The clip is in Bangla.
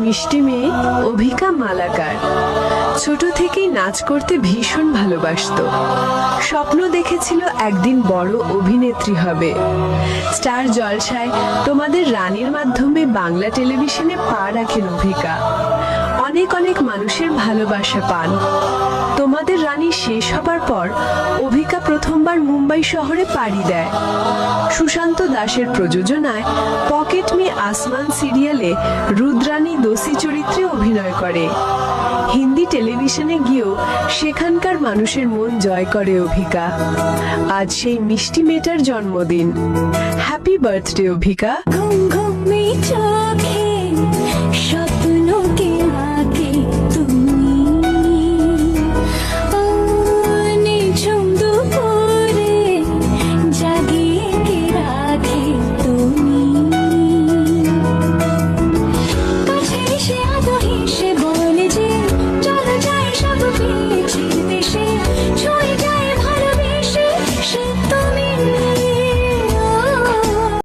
মিষ্টি মেয়ে অভিকা মালাকার ছোট থেকেই নাচ করতে ভীষণ ভালোবাসতো। স্বপ্ন দেখেছিল একদিন বড় অভিনেত্রী হবে। স্টার জলসায় তোমাদের রানীর মাধ্যমে বাংলা টেলিভিশনে পা রাখেন অভিকা। অনেক অনেক মানুষের ভালোবাসা পান। তোমাদের রানী শেষ হবার পর অভিকা প্রথমবার মুম্বাই শহরে পাড়ি দেয়। সুশান্ত দাসের প্রযোজনায় পকেট মে আসমান সিরিয়ালে রুদ্রানী দোষী চরিত্রে অভিনয় করে। হিন্দি টেলিভিশনে গিয়েও সেখানকার মানুষের মন জয় করে অভিকা। আজ সেই মিষ্টি মেয়েটার জন্মদিন। Happy birthday Abhika. ঘুম ঘুম মিঠা